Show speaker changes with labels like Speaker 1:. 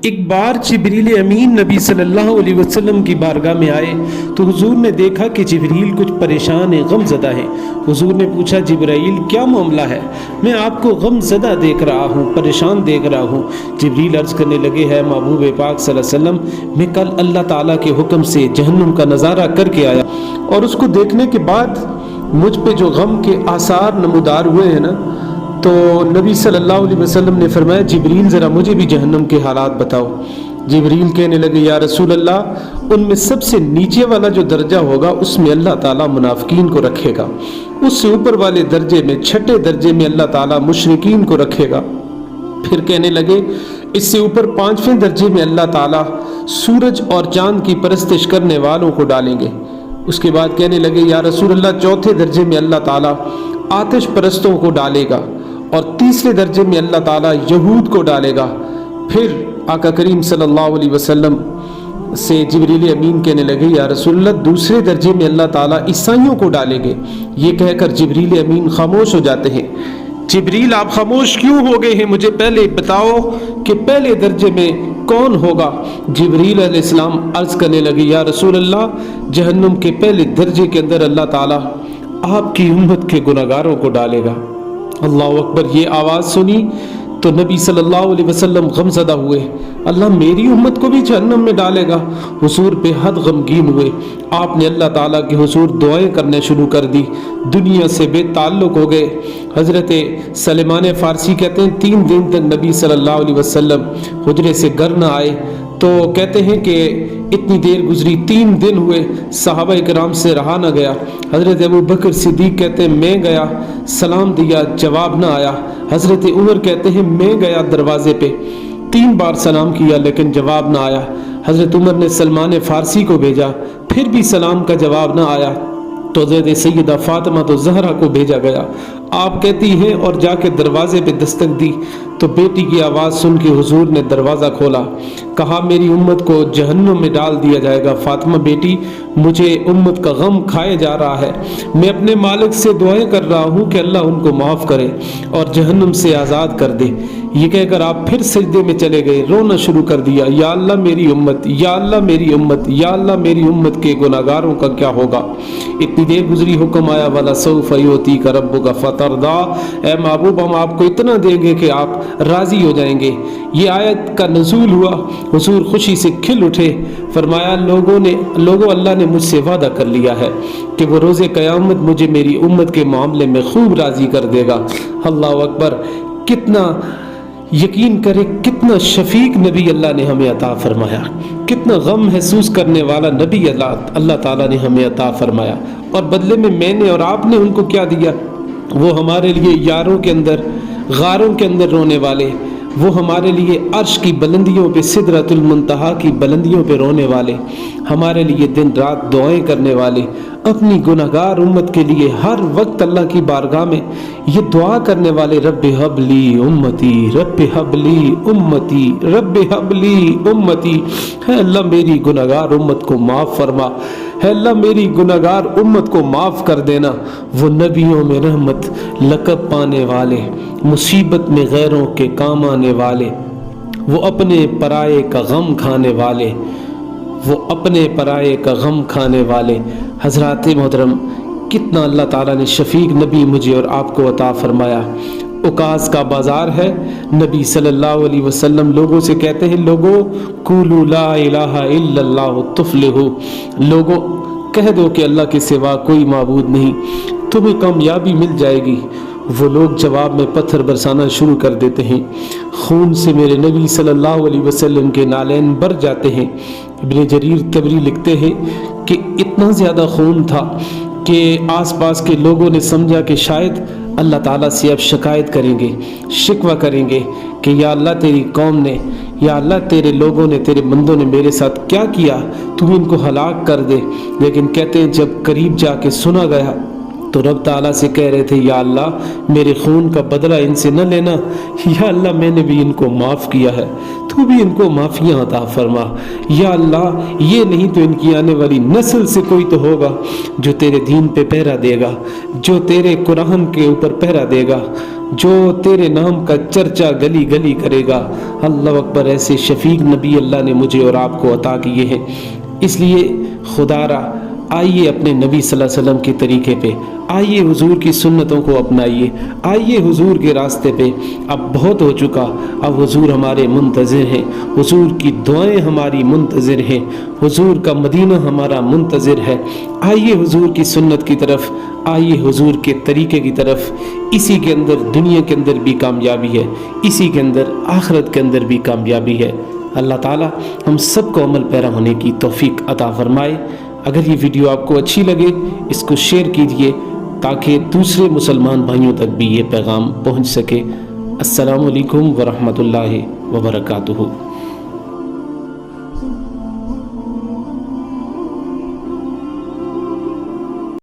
Speaker 1: ایک بار جبریل امین نبی صلی اللہ علیہ وسلم کی بارگاہ میں آئے تو حضور نے دیکھا کہ جبریل کچھ پریشان ہے، غم زدہ ہے۔ حضور نے پوچھا جبرائیل کیا معاملہ ہے؟ میں آپ کو غم زدہ دیکھ رہا ہوں، پریشان دیکھ رہا ہوں۔ جبریل عرض کرنے لگے ہے محبوب پاک صلی اللہ علیہ وسلم، میں کل اللہ تعالیٰ کے حکم سے جہنم کا نظارہ کر کے آیا اور اس کو دیکھنے کے بعد مجھ پہ جو غم کے آثار نمودار ہوئے ہیں نا، تو نبی صلی اللہ علیہ وسلم نے فرمایا جبریل ذرا مجھے بھی جہنم کے حالات بتاؤ۔ جبریل کہنے لگے یا رسول اللہ، ان میں سب سے نیچے والا جو درجہ ہوگا اس میں اللہ تعالیٰ منافقین کو رکھے گا، اس سے اوپر والے درجے میں، چھٹے درجے میں اللہ تعالیٰ مشرکین کو رکھے گا۔ پھر کہنے لگے اس سے اوپر 5ویں درجے میں اللہ تعالیٰ سورج اور چاند کی پرستش کرنے والوں کو ڈالیں گے۔ اس کے بعد کہنے لگے یا رسول اللہ، 4تھے درجے میں اللہ تعالیٰ آتش پرستوں کو ڈالے گا، اور 3رے درجے میں اللہ تعالیٰ یہود کو ڈالے گا۔ پھر آقا کریم صلی اللہ علیہ وسلم سے جبریل امین کہنے لگے یا رسول اللہ، 2 درجے میں اللہ تعالیٰ عیسائیوں کو ڈالیں گے۔ یہ کہہ کر جبریل امین خاموش ہو جاتے ہیں۔ جبریل آپ خاموش کیوں ہو گئے ہیں؟ مجھے پہلے بتاؤ کہ پہلے درجے میں کون ہوگا؟ جبریل علیہ السلام عرض کرنے لگے یا رسول اللہ، جہنم کے پہلے درجے کے اندر اللہ تعالیٰ آپ کی امت کے گناہگاروں کو ڈالے گا۔ اللہ اکبر! یہ آواز سنی تو نبی صلی اللہ علیہ وسلم غمزدہ ہوئے، اللہ میری امت کو بھی جہنم میں ڈالے گا؟ حضور بے حد غمگین ہوئے۔ آپ نے اللہ تعالیٰ کے حضور دعائیں کرنے شروع کر دی، دنیا سے بے تعلق ہو گئے۔ حضرت سلیمان فارسی کہتے ہیں 3 دن تک نبی صلی اللہ علیہ وسلم حجرے سے گھر نہ آئے، تو کہتے ہیں کہ اتنی دیر گزری، 3 دن ہوئے، صحابہ کرام سے رہا نہ گیا۔ حضرت ابو بکر صدیق کہتے ہیں میں گیا، سلام دیا، جواب نہ آیا۔ حضرت عمر کہتے ہیں میں گیا دروازے پہ، 3 بار سلام کیا لیکن جواب نہ آیا۔ حضرت عمر نے سلمان فارسی کو بھیجا، پھر بھی سلام کا جواب نہ آیا، تو حضرت سیدہ فاطمہ تو زہرا کو بھیجا گیا۔ آپ کہتی ہیں اور جا کے دروازے پہ دستک دی تو بیٹی کی آواز سن کے حضور نے دروازہ کھولا، کہا میری امت کو جہنم میں ڈال دیا جائے گا۔ فاطمہ بیٹی، مجھے امت کا غم کھائے جا رہا ہے، میں اپنے مالک سے دعائیں کر رہا ہوں کہ اللہ ان کو معاف کرے اور جہنم سے آزاد کر دے۔ یہ کہہ کر آپ پھر سجدے میں چلے گئے، رونا شروع کر دیا، یا اللہ میری امت، یا اللہ میری امت، یا اللہ میری امت کے گناہگاروں کا کیا ہوگا؟ اتنی دیر گزری، حکم آیا وَلَسَوْفَ يُعْطِيكَ رَبُّكَ فَتَرْضَىٰ، اے محبوب ہم آپ کو اتنا دیں گے کہ آپ راضی ہو جائیں گے۔ یہ آیت کا نزول ہوا، حضور خوشی سے کھل اٹھے، فرمایا لوگوں اللہ نے مجھ سے وعدہ کر لیا ہے کہ وہ روز قیامت مجھے میری امت کے معاملے میں خوب راضی کر دے گا۔ اللہ اکبر! کتنا یقین کرے کتنا شفیق نبی اللہ نے ہمیں عطا فرمایا، کتنا غم محسوس کرنے والا نبی اللہ تعالیٰ نے ہمیں عطا فرمایا، اور بدلے میں نے اور آپ نے ان کو کیا دیا؟ وہ ہمارے لیے یاروں کے اندر، غاروں کے اندر رونے والے، وہ ہمارے لیے عرش کی بلندیوں پہ، سدرۃ المنتہا کی بلندیوں پہ رونے والے، ہمارے لیے دن رات دعائیں کرنے والے، اپنی گناہگار امت کے لیے ہر وقت اللہ کی بارگاہ میں یہ دعا کرنے والے، رب ہب لی امتی، رب ہب لی امتی، رب ہب لی امتی۔ ہے اللہ میری گناہگار امت کو معاف فرما، ہے اللہ میری گناہگار امت کو معاف کر دینا۔ وہ نبیوں میں رحمت لقب پانے والے، مصیبت میں غیروں کے کام آنے والے، وہ اپنے پرائے کا غم کھانے والے، وہ اپنے پرائے کا غم کھانے والے۔ حضرات محترم، کتنا اللہ تعالیٰ نے شفیق نبی مجھے اور آپ کو عطا فرمایا۔ اوقاز کا بازار ہے، نبی صلی اللہ علیہ وسلم لوگوں سے کہتے ہیں لوگوں قولوا لا الہ الا اللہ تفلحوا، لوگوں کہہ دو کہ اللہ کے سوا کوئی معبود نہیں، تمہیں کامیابی مل جائے گی۔ وہ لوگ جواب میں پتھر برسانا شروع کر دیتے ہیں، خون سے میرے نبی صلی اللہ علیہ وسلم کے نالین بھر جاتے ہیں۔ ابن جریر طبری لکھتے ہیں کہ اتنا زیادہ خون تھا کہ آس پاس کے لوگوں نے سمجھا کہ شاید اللہ تعالیٰ سے اب شکایت کریں گے، شکوہ کریں گے کہ یا اللہ تیری قوم نے، یا اللہ تیرے لوگوں نے، تیرے بندوں نے میرے ساتھ کیا کیا، تم ان کو ہلاک کر دے۔ لیکن کہتے ہیں جب قریب جا کے سنا گیا تو رب تعالیٰ سے کہہ رہے تھے یا اللہ میرے خون کا بدلہ ان سے نہ لینا، یا اللہ میں نے بھی ان کو معاف کیا ہے، تو بھی ان کو معافیاں عطا فرما، یا اللہ یہ نہیں تو ان کی آنے والی نسل سے کوئی تو ہوگا جو تیرے دین پہ پہرا دے گا، جو تیرے قرآن کے اوپر پہرا دے گا، جو تیرے نام کا چرچا گلی گلی کرے گا۔ اللہ اکبر، ایسے شفیق نبی اللہ نے مجھے اور آپ کو عطا کیے ہیں۔ اس لیے خدا را آئیے اپنے نبی صلی اللہ علیہ وسلم کے طریقے پہ، آئیے حضور کی سنتوں کو اپنائیے، آئیے حضور کے راستے پہ۔ اب بہت ہو چکا، اب حضور ہمارے منتظر ہیں، حضور کی دعائیں ہماری منتظر ہیں، حضور کا مدینہ ہمارا منتظر ہے۔ آئیے حضور کی سنت کی طرف، آئیے حضور کے طریقے کی طرف۔ اسی کے اندر دنیا کے اندر بھی کامیابی ہے، اسی کے اندر آخرت کے اندر بھی کامیابی ہے۔ اللہ تعالی ہم سب کو عمل پیرا ہونے کی توفیق عطا فرمائے۔ اگر یہ ویڈیو آپ کو اچھی لگے اس کو شیئر کیجئے تاکہ دوسرے مسلمان بھائیوں تک بھی یہ پیغام پہنچ سکے۔ السلام علیکم ورحمۃ اللہ وبرکاتہ۔